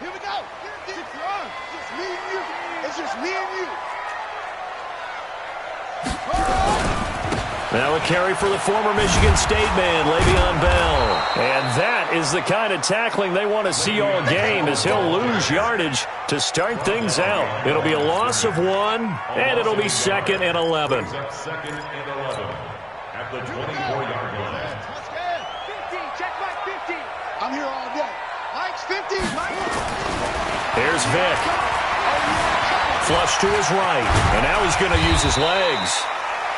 Here we go. It's just me and you. It's just me and you. Now a carry for the former Michigan State man, Le'Veon Bell. And that is the kind of tackling they want to see all game, as he'll lose yardage to start things out. It'll be a loss of 1, and it'll be 2nd and 11. Second and 11 at the 24-yard line. 50, check Mike 50. I'm here all day. Mike's 50. Here's Vic. Flush to his right, and now he's going to use his legs.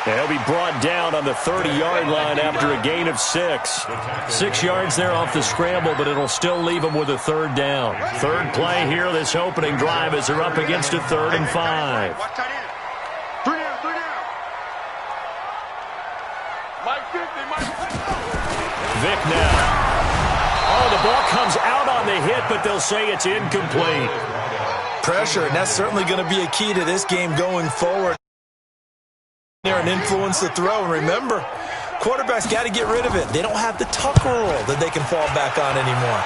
And he'll be brought down on the 30-yard line after a gain of 6. 6 yards there off the scramble, but it'll still leave him with a 3rd down. 3rd play here, this opening drive, as they're up against a 3rd and 5. Watch tight end. 3 down, 3 down. Mike 50, Mike 50. Vic now. Oh, the ball comes out on the hit, but they'll say it's incomplete. Pressure, and that's certainly going to be a key to this game going forward. And influence the throw. And remember, quarterbacks got to get rid of it. They don't have the Tucker rule that they can fall back on anymore.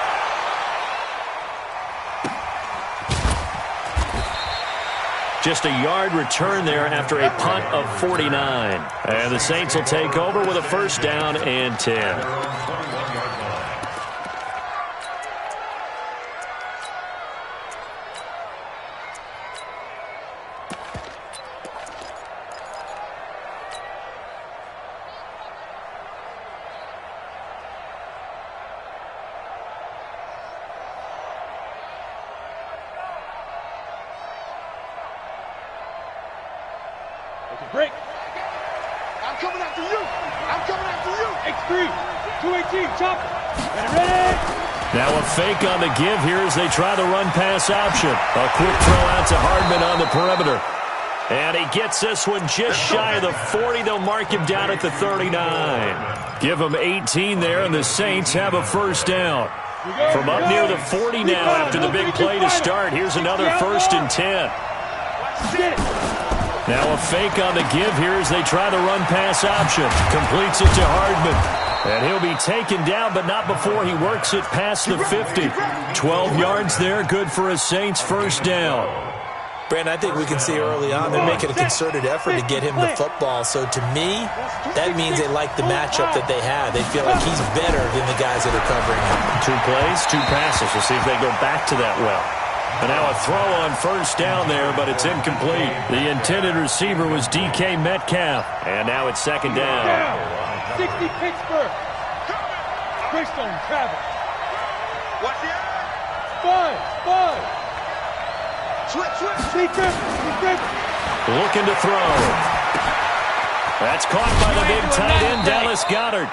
Just a yard return there after a punt of 49. And the Saints will take over with a 1st down and 10. Break. I'm coming after you. I'm coming after you. X3. 218. Chop. Ready. Now a fake on the give here as they try the run-pass option. A quick throw out to Hardman on the perimeter. And he gets this one just shy of the 40. They'll mark him down at the 39. Give him 18 there, and the Saints have a 1st down. From up near the 40 now after the big play to start. Here's another 1st and 10. Now a fake on the give here as they try the run-pass option. Completes it to Hardman. And he'll be taken down, but not before he works it past the 50. 12 yards there, good for a Saints 1st down. Brandon, I think we can see early on they're making a concerted effort to get him the football. So to me, that means they like the matchup that they have. They feel like he's better than the guys that are covering him. 2 plays, 2 passes. We'll see if they go back to that well. And now a throw on 1st down there, but it's incomplete. The intended receiver was DK Metcalf. And now it's 2nd down. 60 Pittsburgh. Greystone Travis. What's the 5. Switch. Looking to throw. That's caught by the big tight end, Dallas Goedert.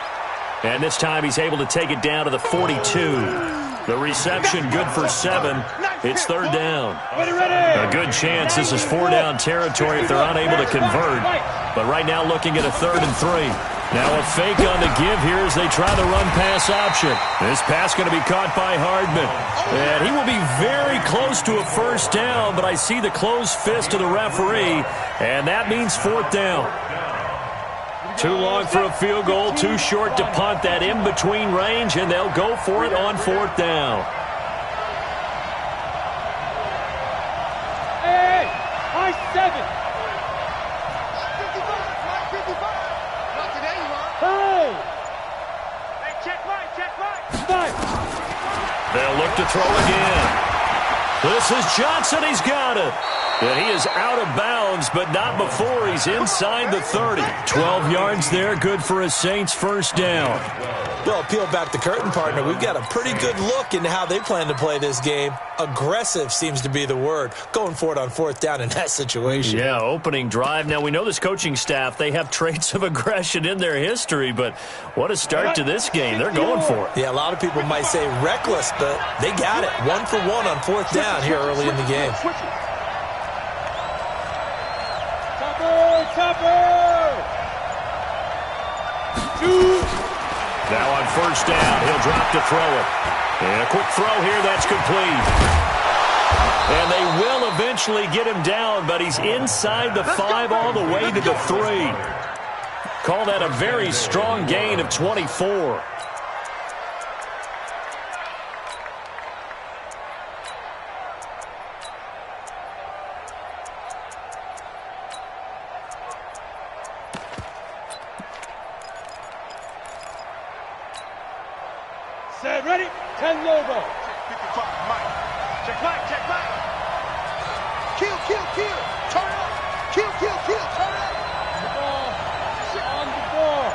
And this time he's able to take it down to the 42. The reception good for 7. It's 3rd down. A good chance this is 4-down territory if they're unable to convert. But right now looking at a 3rd and 3. Now a fake on the give here as they try the run-pass option. This pass going to be caught by Hardman. And he will be very close to a 1st down, but I see the closed fist of the referee, and that means 4th down. Too long for a field goal, too short to punt. That in-between range, and they'll go for it on 4th down. Hey, high 7. 55. Not today, you are. Hey. Hey, check right. 5. They'll look to throw again. This is Johnson. He's got it. And he is out of bounds, but not before he's inside the 30. 12 yards there, good for a Saints 1st down. Well, peel back the curtain, partner. We've got a pretty good look into how they plan to play this game. Aggressive seems to be the word. Going for it on 4th down in that situation. Yeah, opening drive. Now, we know this coaching staff, they have traits of aggression in their history, but what a start to this game. They're going for it. Yeah, a lot of people might say reckless, but they got it. 1 for 1 on 4th down here early in the game. Now on 1st down, he'll drop to throw it. And a quick throw here, that's complete. And they will eventually get him down, but he's inside the 5 all the way to the 3. Call that a very strong gain of 24. Set, ready? 10 Lobo. Check 55, Mike. Check Mike, check Mike. Kill, kill, kill. Turn it up. Kill, kill, kill. Turn it up. The ball. On the ball.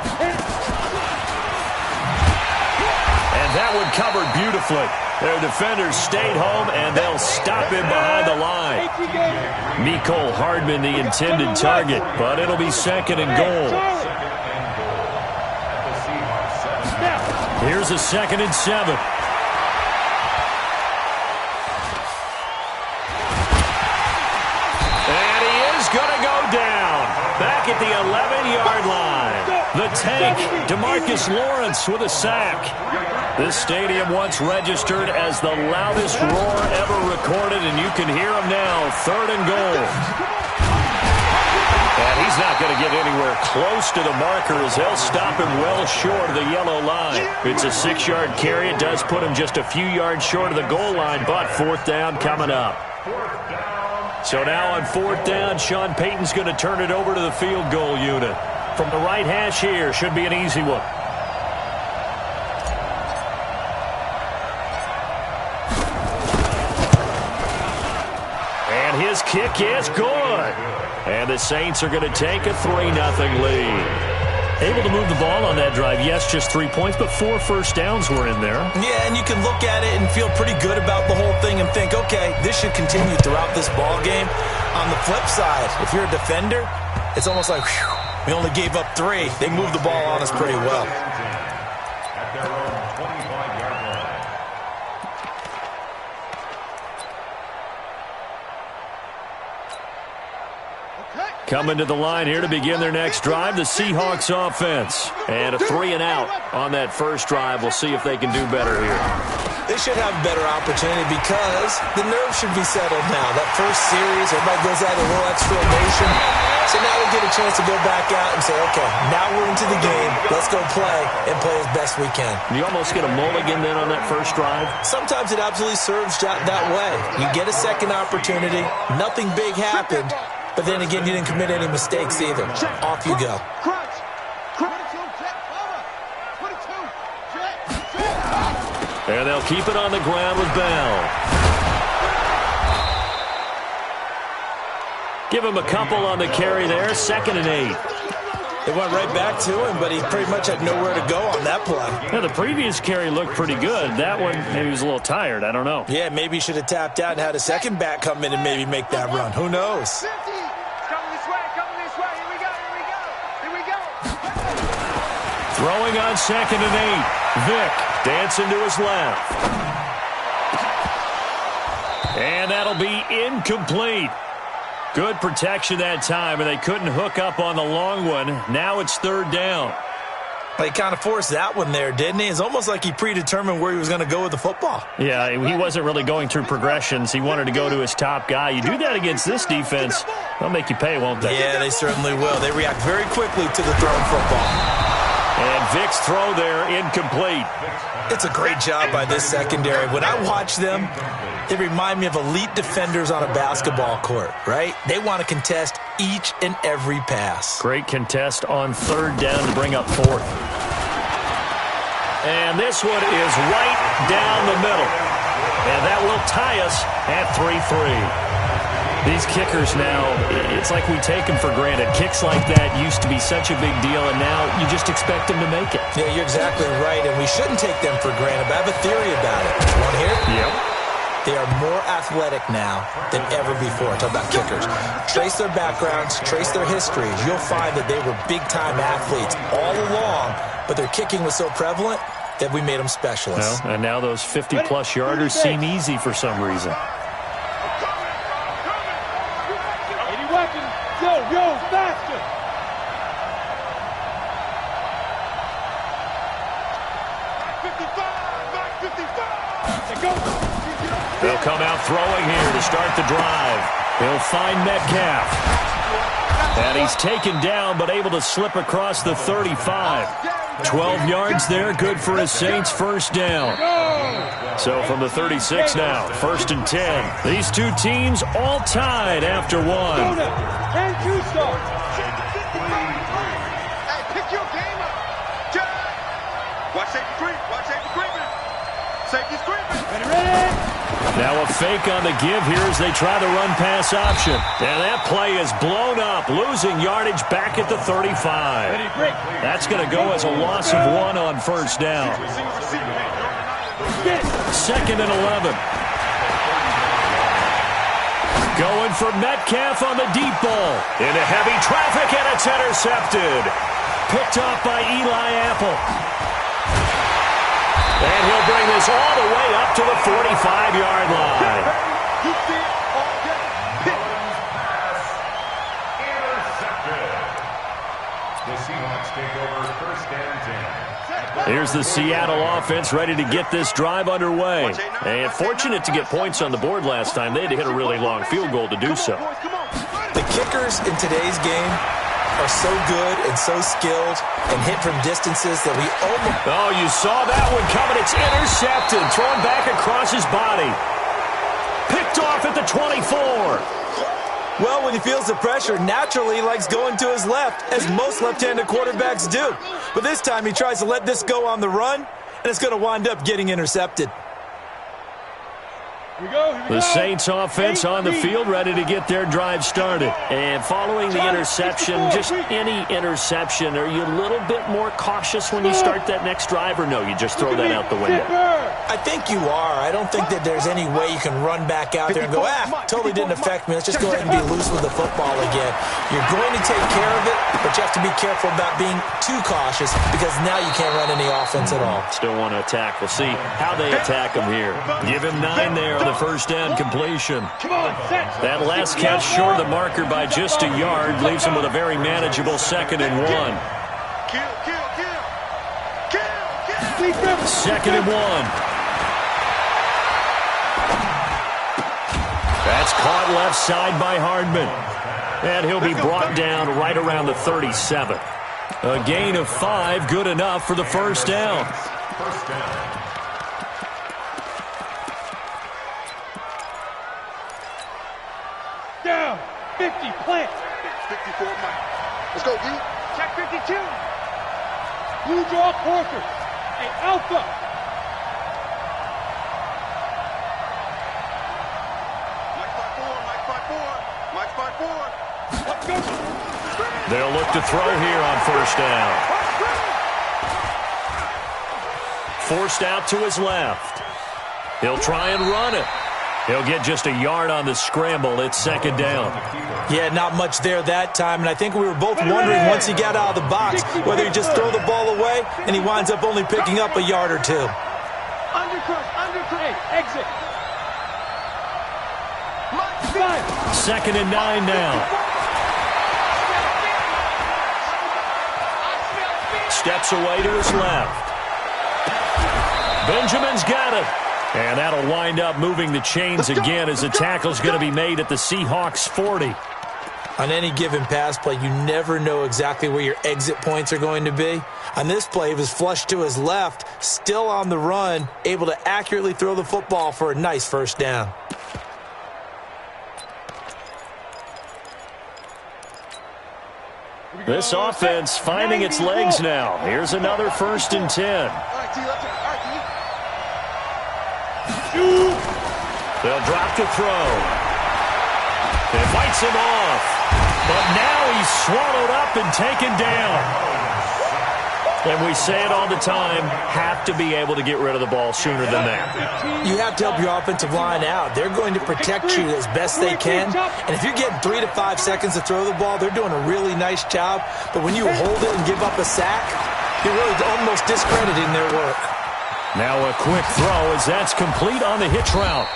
And that one covered beautifully. Their defenders stayed home, and they'll stop him behind the line. Mecole Hardman, the intended target, but it'll be second and goal. Here's a 2nd and 7. And he is going to go down. Back at the 11-yard line. The tank, DeMarcus Lawrence with a sack. This stadium once registered as the loudest roar ever recorded, and you can hear him now. 3rd and goal. And he's not going to get anywhere close to the marker as they'll stop him well short of the yellow line. It's a 6-yard carry. It does put him just a few yards short of the goal line, but 4th down coming up. So now on 4th down, Sean Payton's going to turn it over to the field goal unit. From the right hash here, should be an easy one. And his kick is good. And the Saints are going to take a 3-0 lead. Able to move the ball on that drive. Yes, just 3 points, but 4 first downs were in there. Yeah, and you can look at it and feel pretty good about the whole thing and think, okay, this should continue throughout this ball game. On the flip side, if you're a defender, it's almost like, whew, we only gave up 3. They moved the ball on us pretty well. At their own 25-yard line. Coming to the line here to begin their next drive, the Seahawks offense. And a 3-and-out on that first drive. We'll see if they can do better here. They should have a better opportunity because the nerves should be settled now. That first series, everybody goes out a little extra emotion. So now they get a chance to go back out and say, okay, now we're into the game. Let's go play and play as best we can. You almost get a mulligan then on that first drive? Sometimes it absolutely serves that way. You get a second opportunity. Nothing big happened. But then again, you didn't commit any mistakes either. Off you go. And they'll keep it on the ground with Bell. Give him a couple on the carry there. 2nd and 8. They went right back to him, but he pretty much had nowhere to go on that play. Yeah, the previous carry looked pretty good. That one, maybe he was a little tired. I don't know. Yeah, maybe he should have tapped out and had a second back come in and maybe make that run. Who knows? Throwing on 2nd and 8. Vick dancing to his left. And that'll be incomplete. Good protection that time, and they couldn't hook up on the long one. Now it's 3rd down. He kind of forced that one there, didn't he? It's almost like he predetermined where he was going to go with the football. Yeah, he wasn't really going through progressions. He wanted to go to his top guy. You do that against this defense, they'll make you pay, won't they? Yeah, they certainly will. They react very quickly to the thrown football. And Vick's throw there, incomplete. It's a great job by this secondary. When I watch them, they remind me of elite defenders on a basketball court, right? They want to contest each and every pass. Great contest on 3rd down to bring up 4th. And this one is right down the middle. And that will tie us at 3-3. These kickers now, it's like we take them for granted. Kicks like that used to be such a big deal, and now you just expect them to make it. Yeah, you're exactly right, and we shouldn't take them for granted, but I have a theory about it. You want to hear it? Yep. They are more athletic now than ever before. Talk about kickers. Trace their backgrounds, trace their histories. You'll find that they were big-time athletes all along, but their kicking was so prevalent that we made them specialists. Well, and now those 50-plus yarders seem easy for some reason. Yo, faster! Back 55! They'll come out throwing here to start the drive. He'll find Metcalf. And he's taken down, but able to slip across the 35. 12 yards there, good for his Saints' first down. So from the 36 now, 1st and 10. These two teams all tied after one. And Houston. Hey, pick your game up. Watch safety creep. Watch safety creeping. Now a fake on the give here as they try the run-pass option. And that play is blown up, losing yardage back at the 35. That's going to go as a loss of 1 on first down. 2nd and 11. Going for Metcalf on the deep ball. Into heavy traffic, and it's intercepted. Picked off by Eli Apple. And he'll bring this all the way up to the 45-yard line. The Seahawks take over 1st and 10. Here's the Seattle offense ready to get this drive underway. And fortunate to get points on the board last time. They had to hit a really long field goal to do so. The kickers in today's game are so good and so skilled and hit from distances that we almost... Oh, you saw that one coming. It's intercepted. Thrown back across his body. Picked off at the 24. Well, when he feels the pressure, naturally he likes going to his left, as most left-handed quarterbacks do. But this time he tries to let this go on the run, and it's going to wind up getting intercepted. The Saints offense on the field, ready to get their drive started. And following the interception, just any interception, are you a little bit more cautious when you start that next drive, or no, you just throw that out the window? I think you are. I don't think that there's any way you can run back out there and go, totally didn't affect me. Let's just go ahead and be loose with the football again. You're going to take care of it, but you have to be careful about being too cautious because now you can't run any offense at all. Still want to attack. We'll see how they attack him here. Give him 9 there on the first down completion. That last catch short of the marker by just a yard leaves him with a very manageable 2nd and 1. 2nd and 1. That's caught left side by Hardman. And he'll be brought down right around the 37. A gain of 5, good enough for the first down. First down. Down. 50, plant. 54, Mike. Let's go, D. Check 52. Blue draw, Porter. Hey, Alpha. Mike 5-4. Let's go. They'll look to throw here on first down. Forced out to his left. He'll try and run it. He'll get just a yard on the scramble. It's 2nd down. Yeah, not much there that time, and I think we were both wondering once he got out of the box whether he just throw the ball away, and he winds up only picking up a yard or 2. Undercut, exit. 2nd and 9 now. Steps away to his left. Benjamin's got it. And that'll wind up moving the chains again as the tackle's going to be made at the Seahawks 40. On any given pass play, you never know exactly where your exit points are going to be. On this play, he was flushed to his left, still on the run, able to accurately throw the football for a nice first down. This offense finding its legs now. Here's another 1st and 10. They'll drop to throw. It fights him off. But now he's swallowed up and taken down. And we say it all the time, have to be able to get rid of the ball sooner than that. You have to help your offensive line out. They're going to protect you as best they can. And if you're getting 3 to 5 seconds to throw the ball, they're doing a really nice job. But when you hold it and give up a sack, you're really almost discrediting their work. Now a quick throw as that's complete on the hitch route.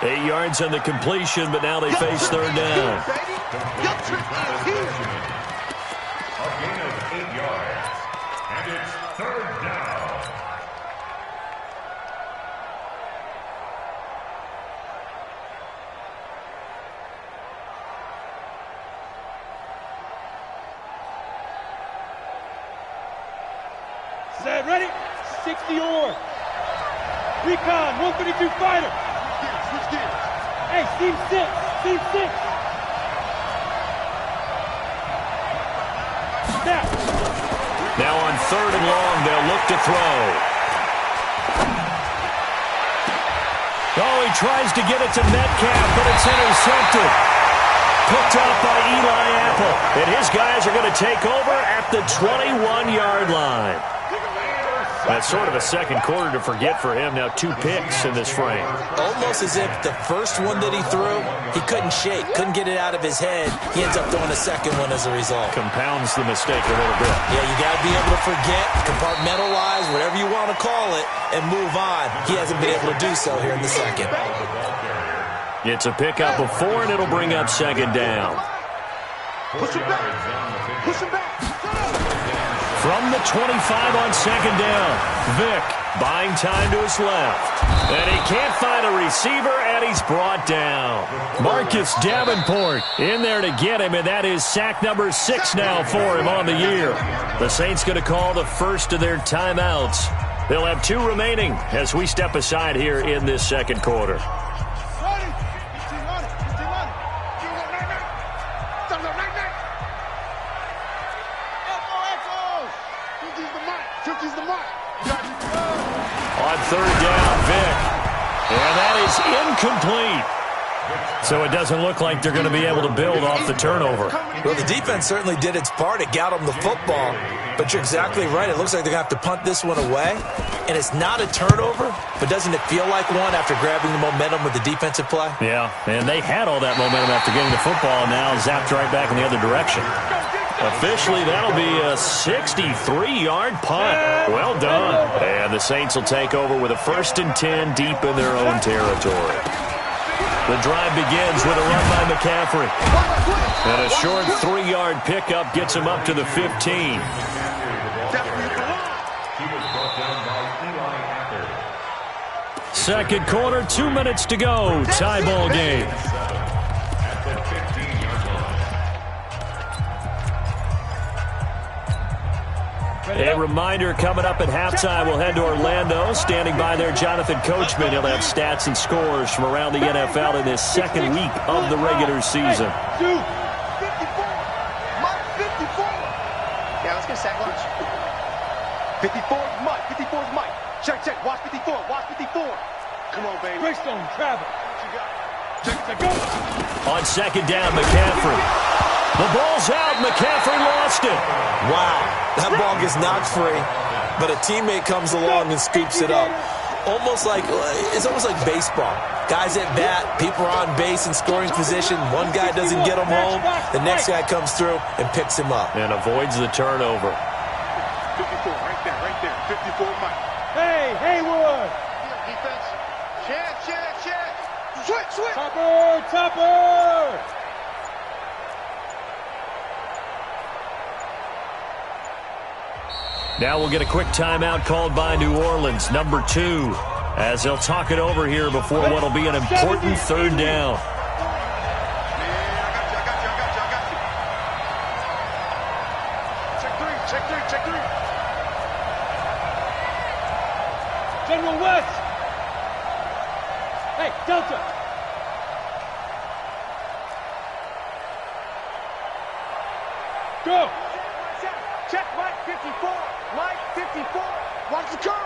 8 yards on the completion, but now they face 3rd down. A gain of 8 yards. And it's 3rd down. Set, ready? 60 or. Recon, 132 fighter. Switch gears. Hey, Team 6. Snap. Now on 3rd and long, they'll look to throw. Oh, he tries to get it to Metcalf, but it's intercepted. Picked off by Eli Apple. And his guys are going to take over at the 21-yard line. That's sort of a second quarter to forget for him. Now 2 picks in this frame. Almost as if the first one that he threw, he couldn't shake, couldn't get it out of his head. He ends up throwing a second one as a result. Compounds the mistake a little bit. Yeah, you got to be able to forget, compartmentalize, whatever you want to call it, and move on. He hasn't been able to do so here in the second. It's a pickup of 4, and it'll bring up second down. Push him back. Push him back. From the 25 on second down, Vick buying time to his left. And he can't find a receiver, and he's brought down. Marcus Davenport in there to get him, and that is sack number 6 now for him on the year. The Saints going to call the first of their timeouts. They'll have 2 remaining as we step aside here in this second quarter. On third down, Vick. And that is incomplete. So it doesn't look like they're going to be able to build off the turnover. Well, the defense certainly did its part. It got them the football. But you're exactly right. It looks like they're going to have to punt this one away. And it's not a turnover, but doesn't it feel like one after grabbing the momentum with the defensive play? Yeah, and they had all that momentum after getting the football, and now zapped right back in the other direction. Officially, that'll be a 63-yard punt. Well done. And the Saints will take over with a 1st and 10 deep in their own territory. The drive begins with a run by McCaffrey. And a short 3-yard pickup gets him up to the 15. Second quarter, 2 minutes to go. Tie ball game. A reminder, coming up at halftime, we'll head to Orlando. Standing by there, Jonathan Coachman. He'll have stats and scores from around the NFL in this second week of the regular season. 54. Mike, 54. Yeah, let's get a sack lunch. 54 is Mike. 54 is Mike. Check, check. Watch 54. Watch 54. Come on, baby. Greystone, travel. What you got? Check, check, go. On second down, McCaffrey. The ball's out. McCaffrey lost it. Wow. That ball gets knocked free, but a teammate comes along and scoops it up. It's almost like baseball. Guys at bat, people are on base in scoring position. One guy doesn't get him home. The next guy comes through and picks him up. And avoids the turnover. 54, right there. 54, Mike. Hey, Haywood. Defense. Check. Switch. Topper. Now we'll get a quick timeout called by New Orleans, number 2, as they'll talk it over here before what will be an important third down. Check three. General West. Hey, Delta. Go. Check, Mike, 54. Mike, 54. Watch the curl.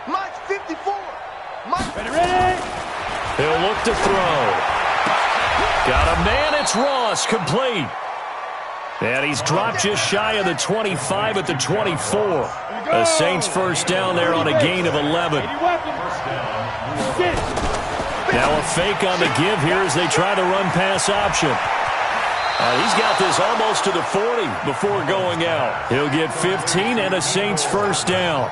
Mike, 54. Mike. Ready. He'll look to throw. Got a man, it's Ross, complete. And he's dropped just shy of the 25 at the 24. The Saints first down there on a gain of 11. Now a fake on the give here as they try the run-pass option. He's got this almost to the 40 before going out. He'll get 15 and a Saints first down.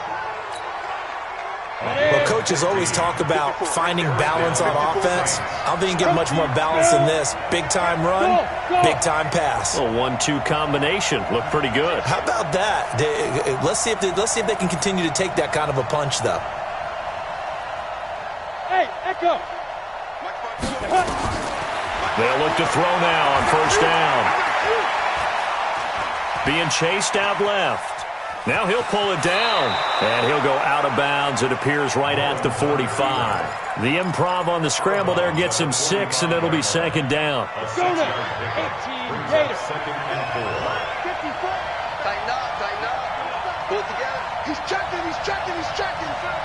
Well, coaches always talk about finding balance on offense. I don't think you get much more balance than this. Big-time run, big-time pass. A 1-2 combination. Looked pretty good. How about that? Let's see if they can continue to take that kind of a punch, though. Hey, Echo. They'll look to throw now on first down. Being chased out left. Now he'll pull it down, and he'll go out of bounds. It appears right at the 45. The improv on the scramble there gets him 6, and it'll be second down. Go now. 18 Gators. Second and 4. 54. Tighten up. Pull it together. He's checking.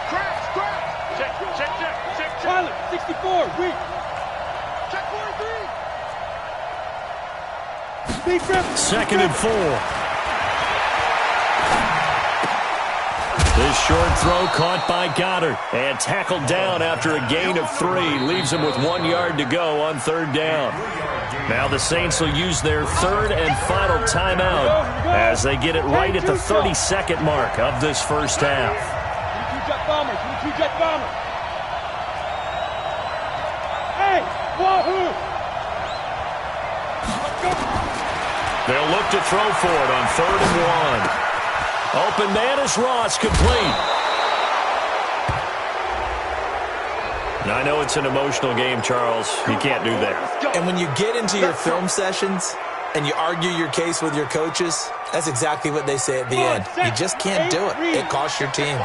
Crash. Check. Pilot, 64, weak. Check 43. Speed grip. Second and 4. This short throw caught by Goddard and tackled down after a gain of 3. Leaves him with 1 yard to go on third down. Now the Saints will use their third and final timeout as they get it right at the 32nd mark of this first half. 22 jet bombers, 22 jet bombers. Hey, wahoo! Let's go. They'll look to throw for it on third and 1. Open man is Ross, complete. Now, I know it's an emotional game, Charles. You can't do that. And when you get into your film sessions and you argue your case with your coaches, that's exactly what they say at the end. You just can't do it. It costs your team.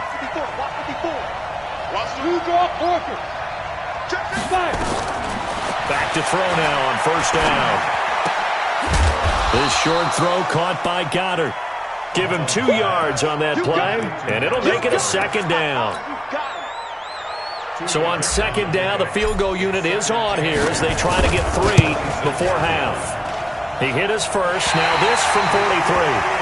Two draw porkers. Fire. Back to throw now on first down. This short throw caught by Goddard. Give him 2 yards on that play, and it'll make it a second down. So on second down, the field goal unit is on here as they try to get 3 before half. He hit his first. Now this from 43.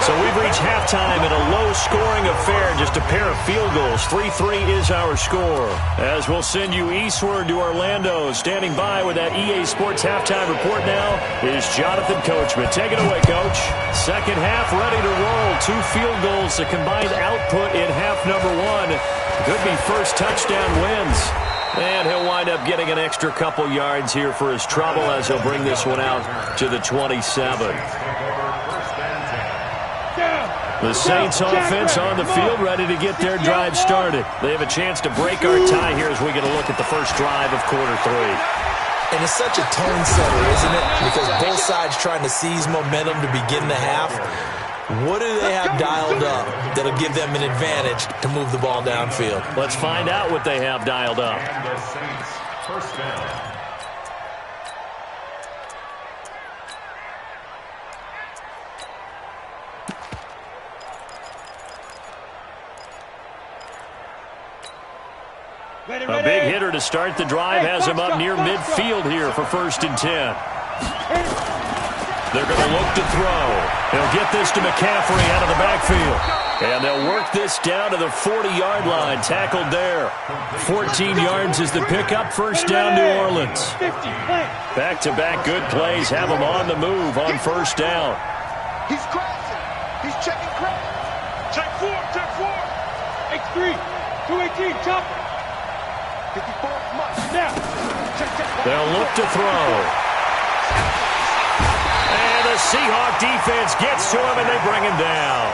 So we've reached halftime in a low-scoring affair, just a pair of field goals. 3-3 is our score. As we'll send you eastward to Orlando. Standing by with that EA Sports halftime report now is Jonathan Coachman. Take it away, Coach. Second half ready to roll. 2 field goals, the combined output in half number 1. Could be first touchdown wins. And he'll wind up getting an extra couple yards here for his trouble as he'll bring this one out to the 27. The Saints offense on the field, ready to get their drive started. They have a chance to break our tie here as we get a look at the first drive of quarter 3. And it's such a tone setter, isn't it? Because both sides trying to seize momentum to begin the half. What do they have dialed up that'll give them an advantage to move the ball downfield? Let's find out what they have dialed up. And the Saints, first down. A big hitter to start the drive has him up near midfield here for first and 10. They're going to look to throw. They'll get this to McCaffrey out of the backfield. And they'll work this down to the 40-yard line, tackled there. 14 yards is the pickup, first down New Orleans. Back-to-back good plays have them on the move on first down. He's crossing. He's checking cross. Check 4. X3. 218. Chopper. 54. Much. Now. Check. They'll look to throw. And the Seahawk defense gets to him, and they bring him down.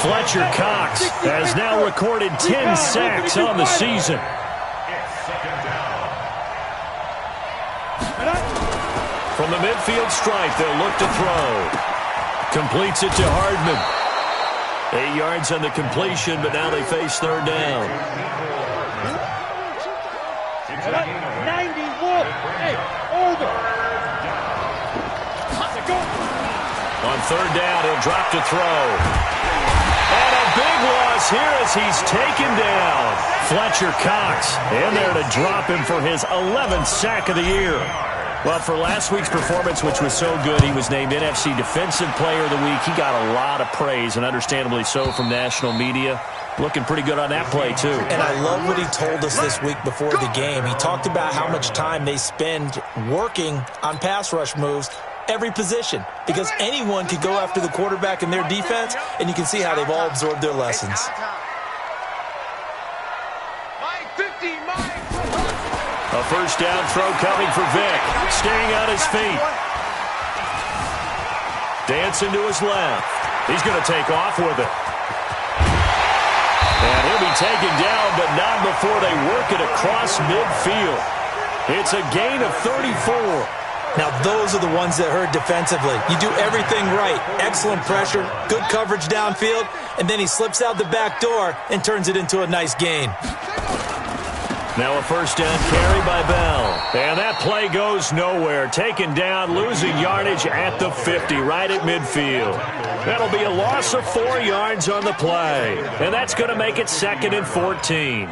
Fletcher Cox has now recorded 10 sacks on the season. It's second down. From the midfield stripe, they'll look to throw. Completes it to Hardman. 8 yards on the completion, but now they face third down. 91. Hey, over. On third down, he'll drop to throw. And a big loss here as he's taken down. Fletcher Cox in there to drop him for his 11th sack of the year. Well, for last week's performance, which was so good, he was named NFC Defensive Player of the Week. He got a lot of praise, and understandably so, from national media. Looking pretty good on that play, too. And I love what he told us this week before the game. He talked about how much time they spend working on pass rush moves, every position, because anyone could go after the quarterback in their defense, and you can see how they've all absorbed their lessons. A first down throw coming for Vick. Staying on his feet. Dancing to his left. He's going to take off with it. And he'll be taken down, but not before they work it across midfield. It's a gain of 34. Now, those are the ones that hurt defensively. You do everything right. Excellent pressure, good coverage downfield, and then he slips out the back door and turns it into a nice gain. Now a first down carry by Bell. And that play goes nowhere. Taken down, losing yardage at the 50, right at midfield. That'll be a loss of 4 yards on the play. And that's going to make it 2nd and 14.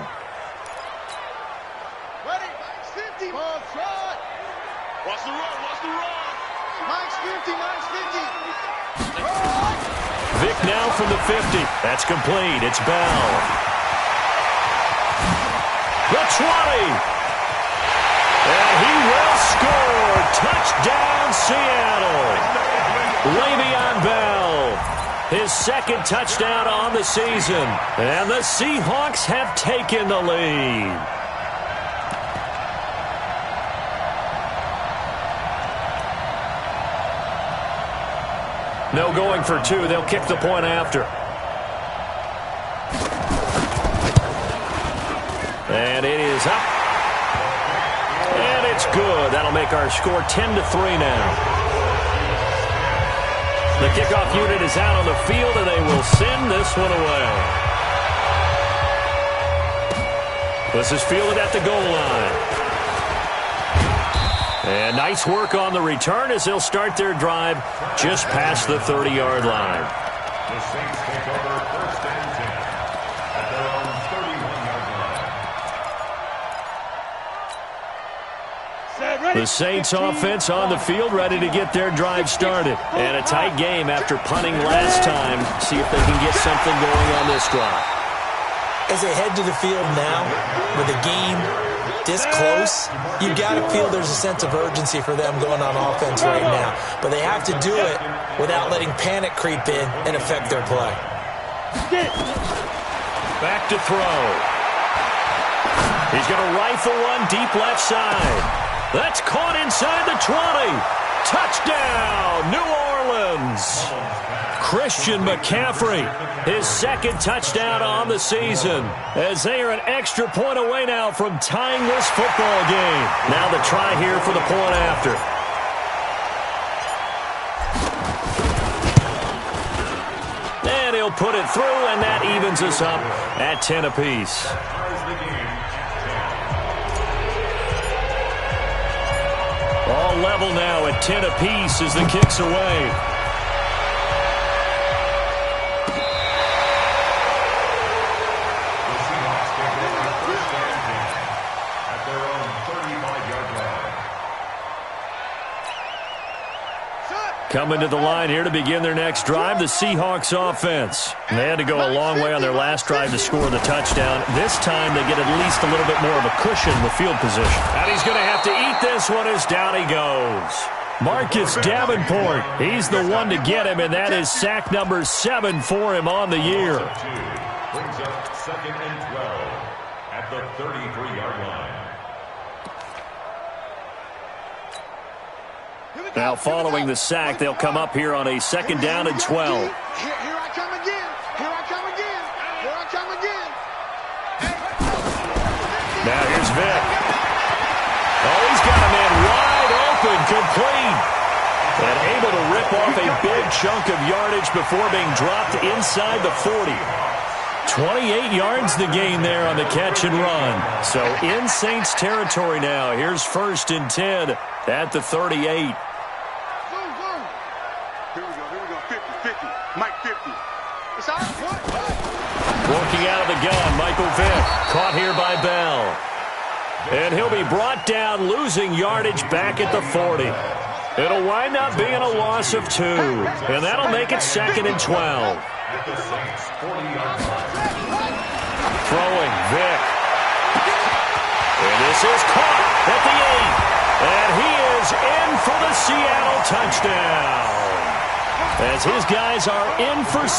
Vic now from the 50. That's complete. It's Bell. The 20. And he will score. Touchdown, Seattle. Le'Veon Bell. His second touchdown on the season. And the Seahawks have taken the lead. No going for two. They'll kick the point after. And it is up. And it's good. That'll make our score 10-3 now. The kickoff unit is out on the field, and they will send this one away. This is fielded at the goal line. And nice work on the return as they'll start their drive just past the 30-yard line. The Saints take over first and 10 at their own 31-yard line. The Saints offense on the field, ready to get their drive started. And a tight game after punting last time. See if they can get something going on this drive. As they head to the field now, with the game this close, you've got to feel there's a sense of urgency for them going on offense right now. But they have to do it without letting panic creep in and affect their play. Back to throw. He's going to rifle one deep left side. That's caught inside the 20. Touchdown, New Orleans. Christian McCaffrey, his second touchdown on the season, as they are an extra point away now from tying this football game. Now the try here for the point after. And he'll put it through, and that evens us up at 10 apiece. All level now at 10 apiece as the kick's away. Coming to the line here to begin their next drive, the Seahawks offense. They had to go a long way on their last drive to score the touchdown. This time they get at least a little bit more of a cushion with field position. And he's going to have to eat this one as down he goes. Marcus Davenport, he's the one to get him, and that is sack number 7 for him on the year. Brings up 2nd and 12 at the 33-yard line. Now following the sack, they'll come up here on a 2nd down and 12. Here I come again. Here I come again. Here I come again. Now here's Vic. Oh, he's got a man wide open, complete. And able to rip off a big chunk of yardage before being dropped inside the 40. 28 yards the gain there on the catch and run. So in Saints territory now. Here's 1st and 10 at the 38. Here we go. 50. Mike 50. It's all right. Working out of the gun, Michael Vick. Caught here by Bell. And he'll be brought down, losing yardage back at the 40. It'll wind up being a loss of 2. And that'll make it 2nd and 12. Throwing, Vick. And this is caught at the 8. And he is in for the Seattle touchdown. As his guys are in for 6.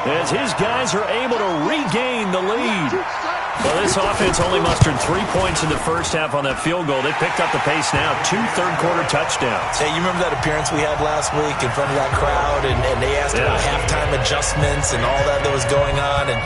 As his guys are able to regain the lead. Well, this offense only mustered 3 points in the first half on that field goal. They picked up the pace now. 2 third-quarter touchdowns. Hey, you remember that appearance we had last week in front of that crowd, and they asked about halftime adjustments and all that was going on. And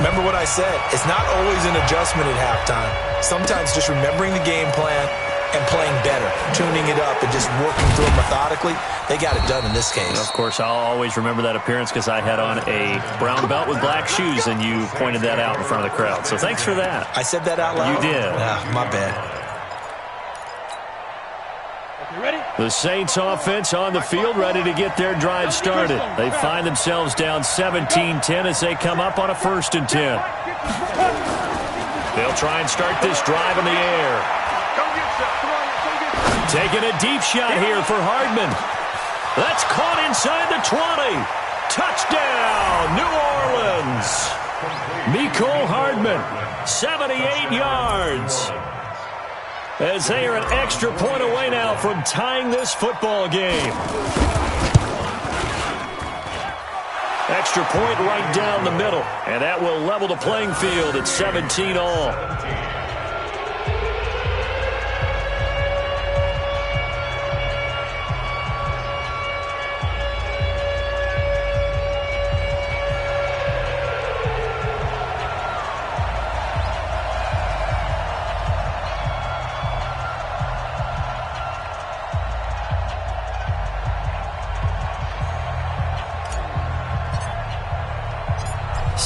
remember what I said. It's not always an adjustment at halftime. Sometimes just remembering the game plan and playing better, tuning it up and just working through it methodically. They got it done in this case. And of course, I'll always remember that appearance because I had on a brown belt with black shoes, and you pointed that out in front of the crowd. So thanks for that. I said that out loud? You did. My bad. You ready? The Saints offense on the field, ready to get their drive started. They find themselves down 17-10 as they come up on a 1st and 10. They'll try and start this drive in the air. Taking a deep shot here for Hardman. That's caught inside the 20. Touchdown, New Orleans. Mecole Hardman, 78 yards. As they are an extra point away now from tying this football game. Extra point right down the middle. And that will level the playing field at 17 all.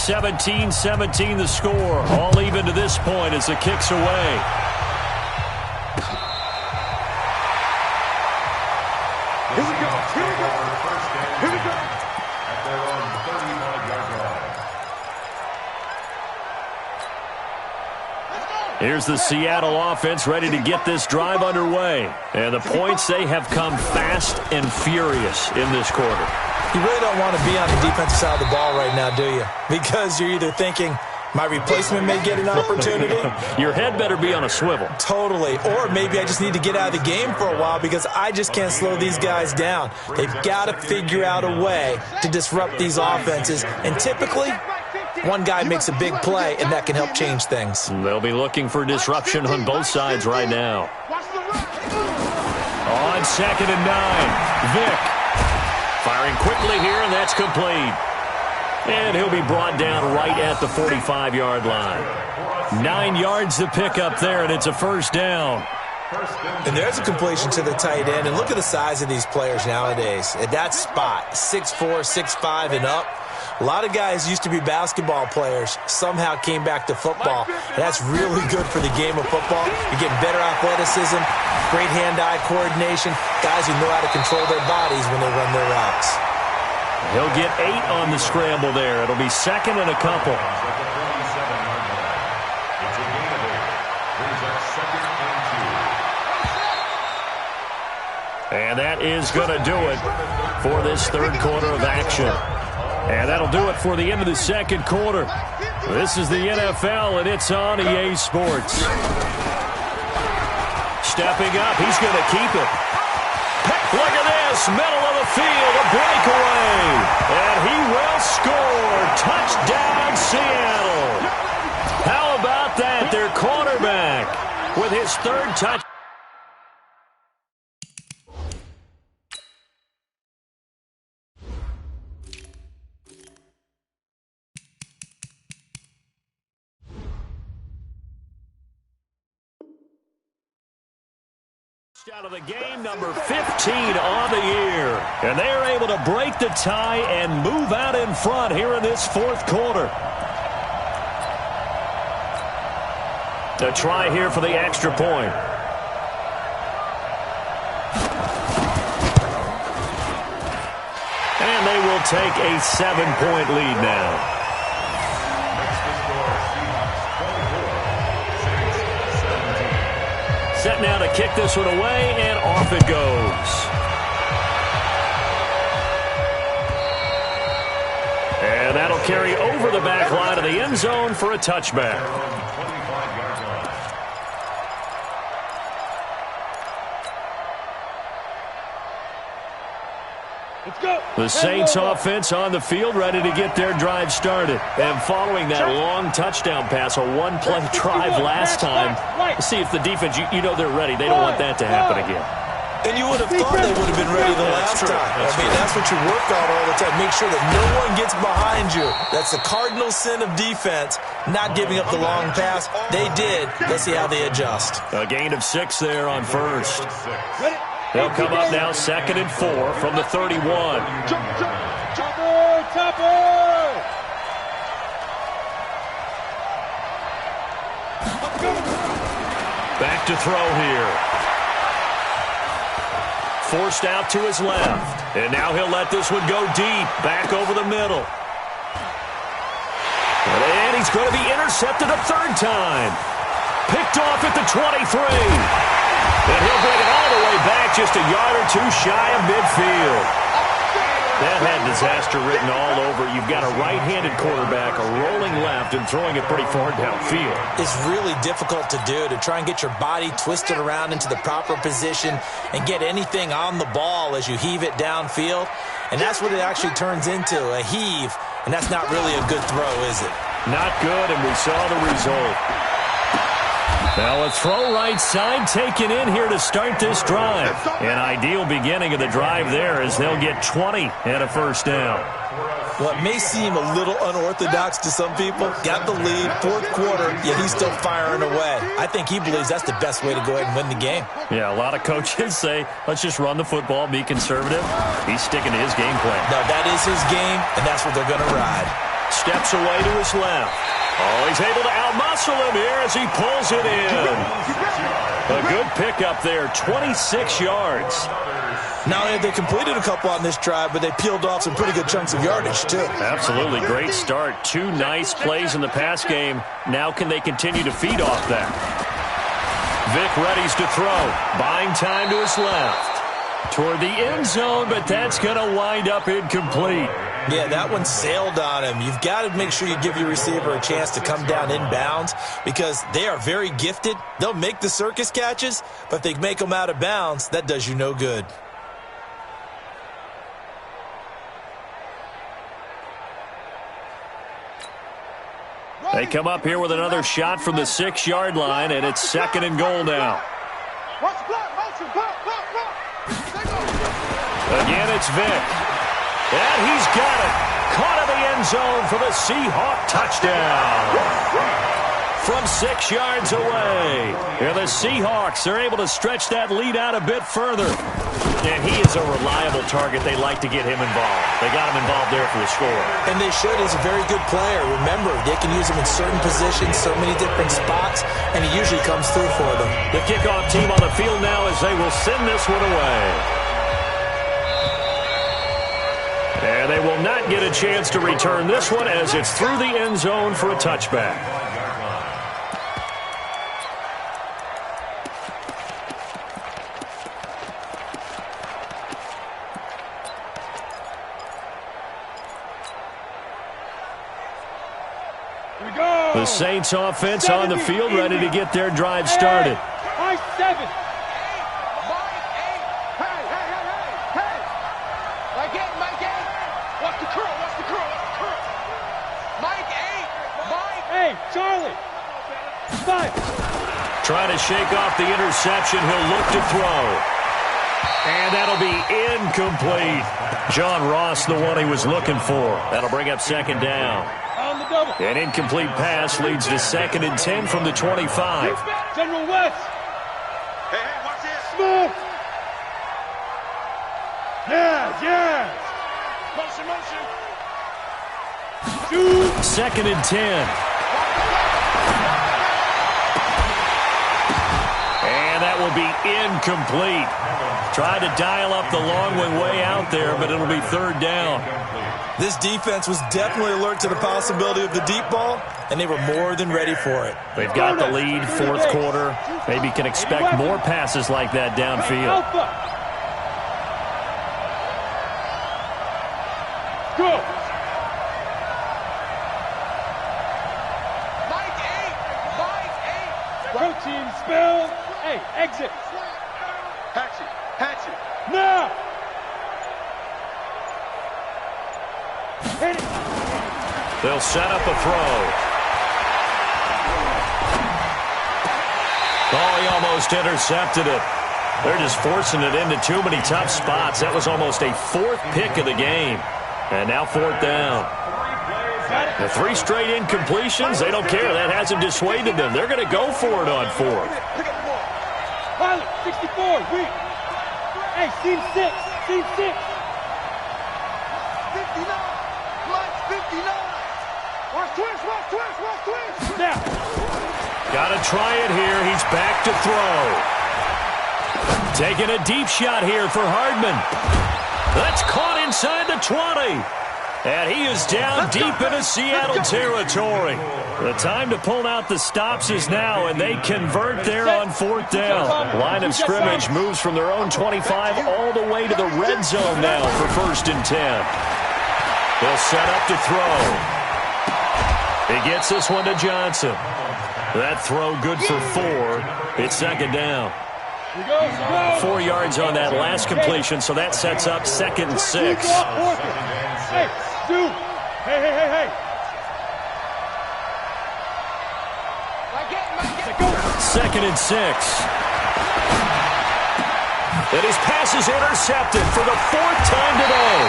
(17-17) the score. All even to this point as the kick's away. Here we go. Here we go. Here we go. At their own 35-yard line. Here's the Seattle offense ready to get this drive underway. And the points, they have come fast and furious in this quarter. You really don't want to be on the defensive side of the ball right now, do you? Because you're either thinking, my replacement may get an opportunity. Your head better be on a swivel. Totally. Or maybe I just need to get out of the game for a while because I just can't slow these guys down. They've got to figure out a way to disrupt these offenses. And typically, one guy makes a big play, and that can help change things. They'll be looking for disruption on both sides right now. On 2nd and 9, Vick. Firing quickly here, and that's complete. And he'll be brought down right at the 45-yard line. 9 yards to pick up there, and it's a first down. And there's a completion to the tight end. And look at the size of these players nowadays. At that spot, 6'4", 6'5", and up. A lot of guys used to be basketball players, somehow came back to football. And that's really good for the game of football. You're getting better athleticism, great hand-eye coordination, guys who know how to control their bodies when they run their routes. He'll get 8 on the scramble there. It'll be 2nd and a couple. And that is going to do it for this third quarter of action. And that'll do it for the end of the second quarter. This is the NFL, and it's on EA Sports. Stepping up, he's going to keep it. Look at this, middle of the field, a breakaway. And he will score. Touchdown, Seattle. How about that? Their quarterback with his third touchdown. Out of the game, number 15 on the year. And they're able to break the tie and move out in front here in this fourth quarter. A try here for the extra point. And they will take a 7-point lead now. Set now to kick this one away, and off it goes. And that'll carry over the back line of the end zone for a touchback. The Saints offense on the field ready to get their drive started. And following that long touchdown pass, a one-play drive last time, see if the defense, you know they're ready. They don't want that to happen again. And you would have thought they would have been ready the last time. That's what you work on all the time. Make sure that no one gets behind you. That's the cardinal sin of defense, not giving up the long pass. They did. Let's see how they adjust. A gain of 6 there on first. They'll come up now 2nd and 4 from the 31. Back to throw here. Forced out to his left. And now he'll let this one go deep. Back over the middle. And he's going to be intercepted a third time. Picked off at the 23. And he'll bring it all the way back just a yard or two shy of midfield. That had disaster written all over. You've got a right-handed quarterback, a rolling left, and throwing it pretty far downfield. It's really difficult to do, to try and get your body twisted around into the proper position and get anything on the ball as you heave it downfield. And that's what it actually turns into, a heave. And that's not really a good throw, is it? Not good, and we saw the result. Now a throw right side taken in here to start this drive. An ideal beginning of the drive there as they'll get 20 and a first down. Well, it may seem a little unorthodox to some people. Got the lead, fourth quarter, yet he's still firing away. I think he believes that's the best way to go ahead and win the game. Yeah, a lot of coaches say, let's just run the football, be conservative. He's sticking to his game plan. No, that is his game, and that's what they're going to ride. Steps away to his left. Oh, he's able to outmuscle him here as he pulls it in. A good pickup there, 26 yards. Not only have they completed a couple on this drive, but they peeled off some pretty good chunks of yardage, too. Absolutely, great start. Two nice plays in the pass game. Now can they continue to feed off that? Vic readies to throw. Buying time to his left. Toward the end zone, but that's going to wind up incomplete. Yeah, that one sailed on him. You've got to make sure you give your receiver a chance to come down inbounds because they are very gifted. They'll make the circus catches, but if they make them out of bounds, that does you no good. They come up here with another shot from the 6-yard line, and it's 2nd and goal now. Again, it's Vic. And he's got it. Caught in the end zone for the Seahawk touchdown. From 6 yards away. And the Seahawks are able to stretch that lead out a bit further. And he is a reliable target. They like to get him involved. They got him involved there for the score. And they should. He's a very good player. Remember, they can use him in certain positions, so many different spots, and he usually comes through for them. The kickoff team on the field now as they will send this one away. And they will not get a chance to return this one as it's through the end zone for a touchback. The Saints offense on the field ready to get their drive started. High 7. Charlie. 5. Trying to shake off the interception. He'll look to throw. And that'll be incomplete. John Ross, the one he was looking for. That'll bring up 2nd down. On the double. An incomplete pass leads to 2nd and 10 from the 25. General West. Hey, watch this. Smooth. Yeah. Motion. 2nd and 10. And that will be incomplete. Tried to dial up the long one way out there, but it'll be 3rd down. This defense was definitely alert to the possibility of the deep ball, and they were more than ready for it. They've got the lead, 4th quarter. Maybe can expect more passes like that downfield. Go. Protein spill. Hey, exit. Hatchet. Now. Hit it. They'll set up a throw. Oh, he almost intercepted it. They're just forcing it into too many tough spots. That was almost a 4th pick of the game. And now 4th down. The 3 straight incompletions, they don't care. That hasn't dissuaded them. They're going to go for it on 4th. Pilot, 64, weak. Hey, seam 6. 59. Watch twist. Now. Got to try it here. He's back to throw. Taking a deep shot here for Hardman. That's caught inside the 20. And he is down deep into Seattle territory. The time to pull out the stops is now, and they convert there on 4th down. Line of scrimmage moves from their own 25 all the way to the red zone now for 1st and 10. They'll set up to throw. He gets this one to Johnson. That throw good for 4. It's 2nd down. 4 yards on that last completion, so that sets up 2nd and 6. Hey, dude. Hey. 2nd and 6. And his pass is intercepted for the 4th time today.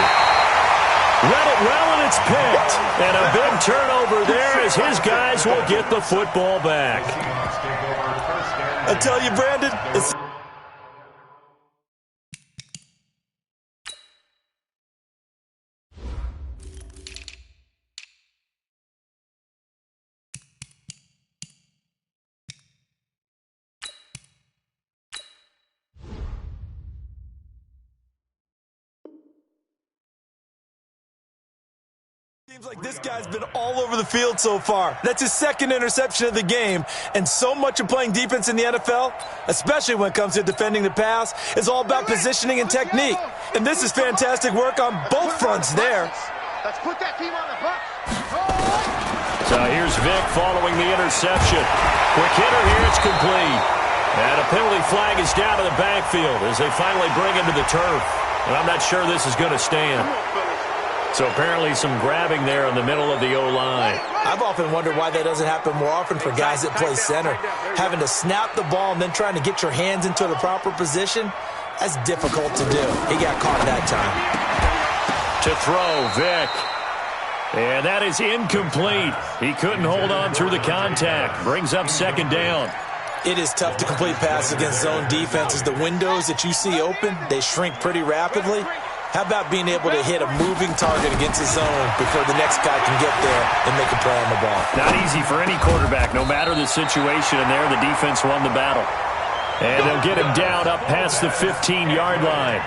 Read it well, and it's picked. And a big turnover there as his guys will get the football back. I tell you, Brandon, it's... Seems like this guy's been all over the field so far. That's his 2nd interception of the game. And so much of playing defense in the NFL, especially when it comes to defending the pass, is all about positioning and technique. And this is fantastic work on both fronts there. Let's put that team on the bus. So here's Vic following the interception. Quick hitter here, it's complete. And a penalty flag is down to the backfield as they finally bring him to the turf. And I'm not sure this is going to stand. So apparently some grabbing there in the middle of the O-line. I've often wondered why that doesn't happen more often for guys that play center. Having to snap the ball and then trying to get your hands into the proper position, that's difficult to do. He got caught that time. To throw, Vic. And that is incomplete. He couldn't hold on through the contact. Brings up 2nd down. It is tough to complete passes against zone defenses. The windows that you see open, they shrink pretty rapidly. How about being able to hit a moving target against the zone before the next guy can get there and make a play on the ball? Not easy for any quarterback, no matter the situation. And there, the defense won the battle. And they'll get him down up past the 15-yard line.